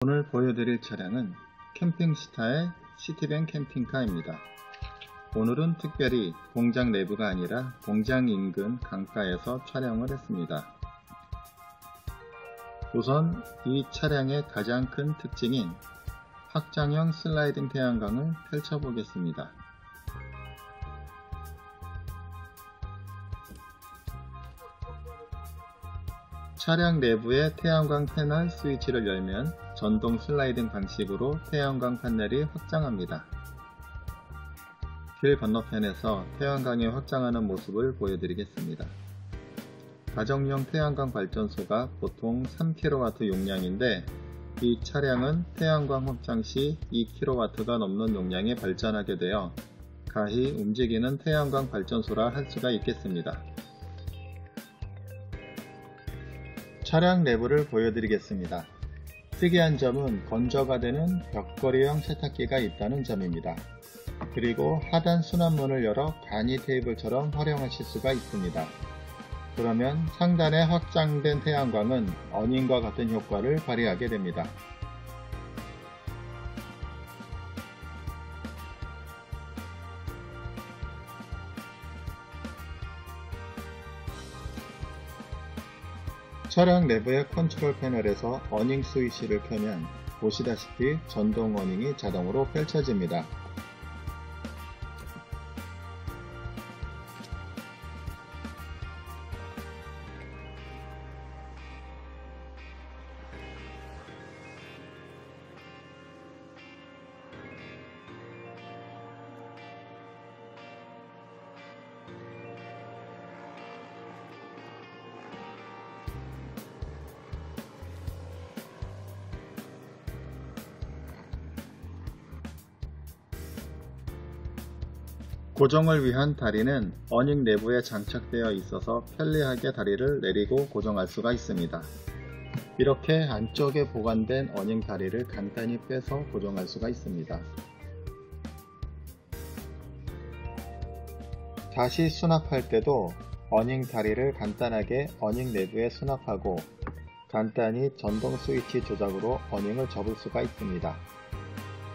오늘 보여드릴 차량은 캠핑스타의 시티밴 캠핑카입니다. 오늘은 특별히 공장 내부가 아니라 공장 인근 강가에서 촬영을 했습니다. 우선 이 차량의 가장 큰 특징인 확장형 슬라이딩 태양광을 펼쳐보겠습니다. 차량 내부의 태양광 패널 스위치를 열면 전동 슬라이딩 방식으로 태양광 판넬이 확장합니다. 길 건너편에서 태양광이 확장하는 모습을 보여드리겠습니다. 가정용 태양광 발전소가 보통 3kW 용량인데 이 차량은 태양광 확장 시 2kW가 넘는 용량에 발전하게 되어 가히 움직이는 태양광 발전소라 할 수가 있겠습니다. 차량 내부를 보여드리겠습니다. 특이한 점은 건조가 되는 벽걸이형 세탁기가 있다는 점입니다. 그리고 하단 수납문을 열어 간이 테이블처럼 활용하실 수가 있습니다. 그러면 상단에 확장된 태양광은 어닝과 같은 효과를 발휘하게 됩니다. 차량 내부의 컨트롤 패널에서 어닝 스위치를 켜면 보시다시피 전동 어닝이 자동으로 펼쳐집니다. 고정을 위한 다리는 어닝 내부에 장착되어 있어서 편리하게 다리를 내리고 고정할 수가 있습니다. 이렇게 안쪽에 보관된 어닝 다리를 간단히 빼서 고정할 수가 있습니다. 다시 수납할 때도 어닝 다리를 간단하게 어닝 내부에 수납하고 간단히 전동 스위치 조작으로 어닝을 접을 수가 있습니다.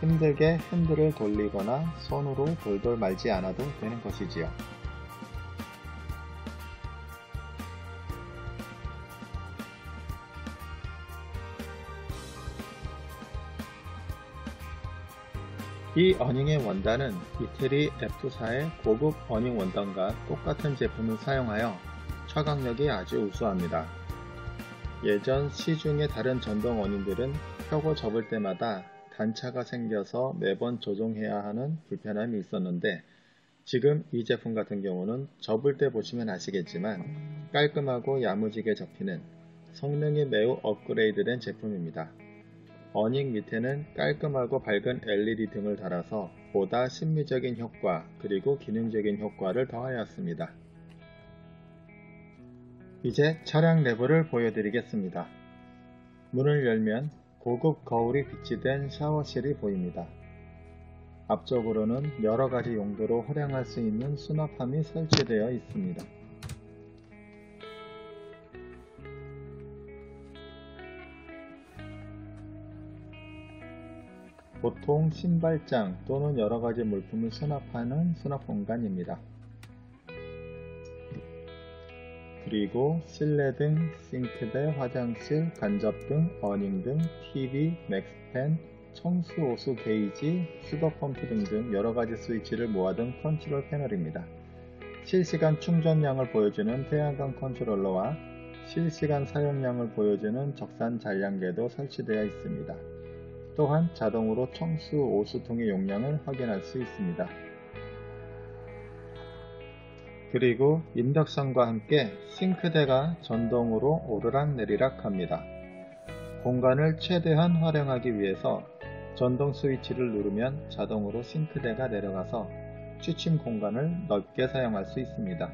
힘들게 핸들을 돌리거나 손으로 돌돌 말지 않아도 되는 것이지요. 이 어닝의 원단은 이태리 F4의 고급 어닝 원단과 똑같은 제품을 사용하여 차광력이 아주 우수합니다. 예전 시중의 다른 전동 어닝들은 펴고 접을 때마다 단차가 생겨서 매번 조정해야 하는 불편함이 있었는데 지금 이 제품 같은 경우는 접을 때 보시면 아시겠지만 깔끔하고 야무지게 접히는 성능이 매우 업그레이드된 제품입니다. 어닝 밑에는 깔끔하고 밝은 LED 등을 달아서 보다 심미적인 효과 그리고 기능적인 효과를 더하였습니다. 이제 차량 내부를 보여드리겠습니다. 문을 열면 고급 거울이 비치된 샤워실이 보입니다. 앞쪽으로는 여러가지 용도로 활용할 수 있는 수납함이 설치되어 있습니다. 보통 신발장 또는 여러가지 물품을 수납하는 수납 공간입니다. 그리고 실내등, 싱크대, 화장실, 간접등, 어닝등, TV, 맥스팬, 청수호수 게이지, 수도펌프 등등 여러가지 스위치를 모아둔 컨트롤 패널입니다. 실시간 충전량을 보여주는 태양광 컨트롤러와 실시간 사용량을 보여주는 적산 잔량계도 설치되어 있습니다. 또한 자동으로 청수 오수통의 용량을 확인할 수 있습니다. 그리고 인덕션과 함께 싱크대가 전동으로 오르락 내리락 합니다. 공간을 최대한 활용하기 위해서 전동 스위치를 누르면 자동으로 싱크대가 내려가서 취침 공간을 넓게 사용할 수 있습니다.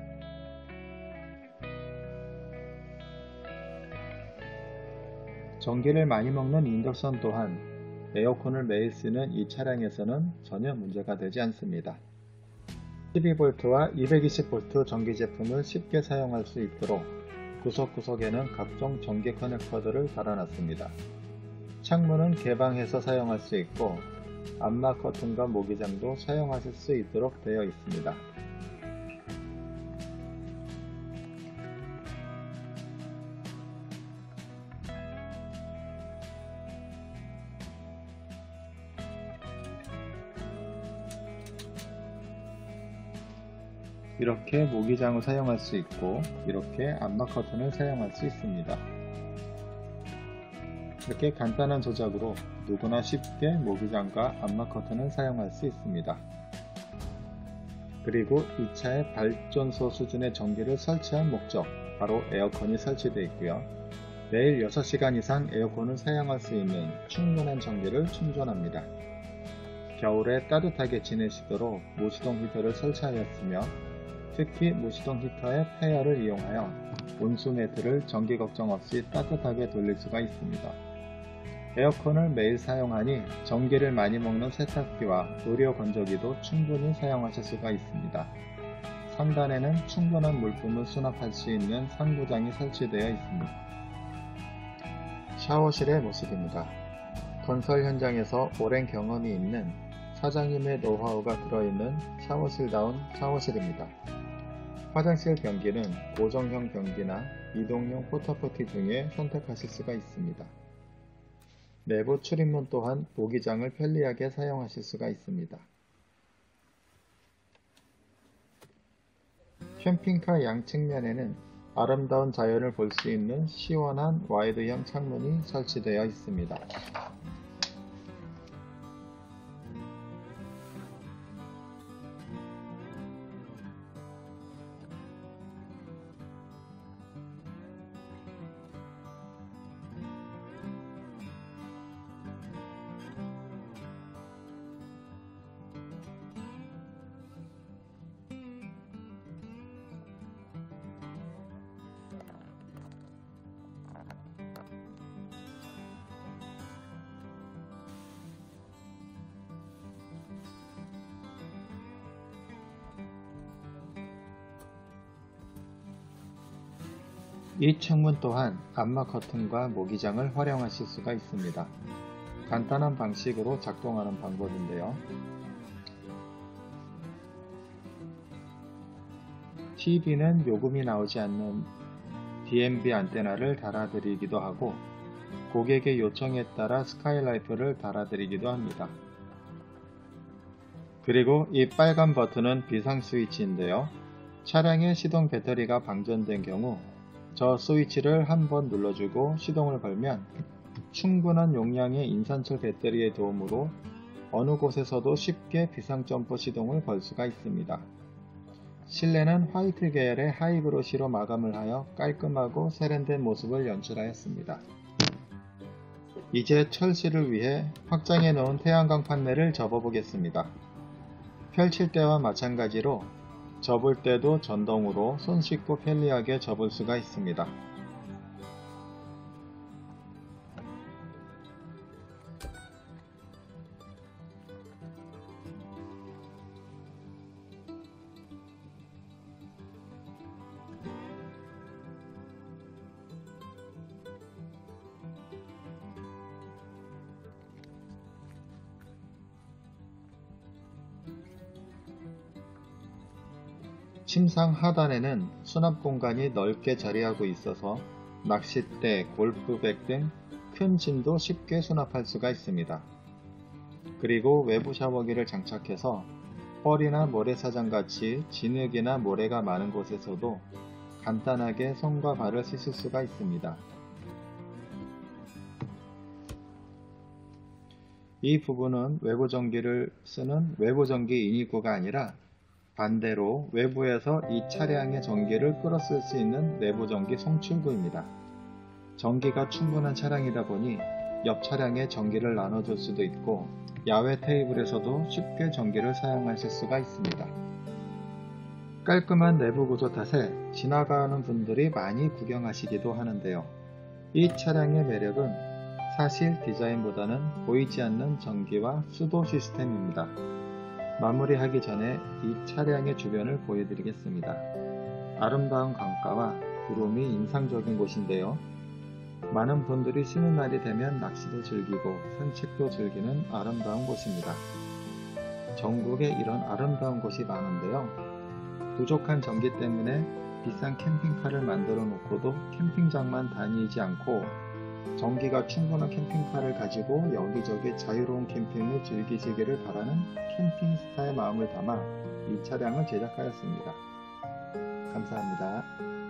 전기를 많이 먹는 인덕션 또한 에어컨을 매일 쓰는 이 차량에서는 전혀 문제가 되지 않습니다. 12V와 220V 전기 제품을 쉽게 사용할 수 있도록 구석구석에는 각종 전기 커넥터들을 달아놨습니다. 창문은 개방해서 사용할 수 있고 암막 커튼과 모기장도 사용하실 수 있도록 되어 있습니다. 이렇게 모기장을 사용할 수 있고 이렇게 암막 커튼을 사용할 수 있습니다. 이렇게 간단한 조작으로 누구나 쉽게 모기장과 암막 커튼을 사용할 수 있습니다. 그리고 2차의 발전소 수준의 전기를 설치한 목적, 바로 에어컨이 설치되어 있고요. 매일 6시간 이상 에어컨을 사용할 수 있는 충분한 전기를 충전합니다. 겨울에 따뜻하게 지내시도록 무시동 히터를 설치하였으며 특히 무시동 히터의 폐열을 이용하여 온수 매트를 전기 걱정 없이 따뜻하게 돌릴 수가 있습니다. 에어컨을 매일 사용하니 전기를 많이 먹는 세탁기와 의료 건조기도 충분히 사용하실 수가 있습니다. 상단에는 충분한 물품을 수납할 수 있는 상부장이 설치되어 있습니다. 샤워실의 모습입니다. 건설 현장에서 오랜 경험이 있는 사장님의 노하우가 들어있는 샤워실다운 샤워실입니다. 화장실 변기는 고정형 변기나 이동용 포타포티 중에 선택하실 수가 있습니다. 내부 출입문 또한 모기장을 편리하게 사용하실 수가 있습니다. 캠핑카 양측면에는 아름다운 자연을 볼 수 있는 시원한 와이드형 창문이 설치되어 있습니다. 이 창문 또한 암막 커튼과 모기장을 활용하실 수가 있습니다. 간단한 방식으로 작동하는 방법인데요. TV는 요금이 나오지 않는 DMB 안테나를 달아드리기도 하고 고객의 요청에 따라 스카이라이트를 달아드리기도 합니다. 그리고 이 빨간 버튼은 비상 스위치인데요. 차량의 시동 배터리가 방전된 경우 저 스위치를 한번 눌러주고 시동을 걸면 충분한 용량의 인산철 배터리의 도움으로 어느 곳에서도 쉽게 비상점프 시동을 걸 수가 있습니다. 실내는 화이트 계열의 하이그로시로 마감을 하여 깔끔하고 세련된 모습을 연출하였습니다. 이제 철실을 위해 확장해 놓은 태양광 판넬을 접어 보겠습니다. 펼칠 때와 마찬가지로 접을 때도 전동으로 손쉽고 편리하게 접을 수가 있습니다. 침상 하단에는 수납 공간이 넓게 자리하고 있어서 낚싯대, 골프백 등 큰 짐도 쉽게 수납할 수가 있습니다. 그리고 외부 샤워기를 장착해서 뻘이나 모래사장같이 진흙이나 모래가 많은 곳에서도 간단하게 손과 발을 씻을 수가 있습니다. 이 부분은 외부 전기를 쓰는 외부 전기 인입구가 아니라 반대로 외부에서 이 차량의 전기를 끌어쓸 수 있는 내부 전기 송출구입니다. 전기가 충분한 차량이다 보니 옆 차량에 전기를 나눠줄 수도 있고 야외 테이블에서도 쉽게 전기를 사용하실 수가 있습니다. 깔끔한 내부 구조 탓에 지나가는 분들이 많이 구경하시기도 하는데요. 이 차량의 매력은 사실 디자인보다는 보이지 않는 전기와 수도 시스템입니다. 마무리하기 전에 이 차량의 주변을 보여드리겠습니다. 아름다운 강가와 구름이 인상적인 곳인데요. 많은 분들이 쉬는 날이 되면 낚시도 즐기고 산책도 즐기는 아름다운 곳입니다. 전국에 이런 아름다운 곳이 많은데요. 부족한 전기 때문에 비싼 캠핑카를 만들어 놓고도 캠핑장만 다니지 않고 전기가 충분한 캠핑카를 가지고 여기저기 자유로운 캠핑을 즐기시기를 바라는 캠핑스타의 마음을 담아 이 차량을 제작하였습니다. 감사합니다.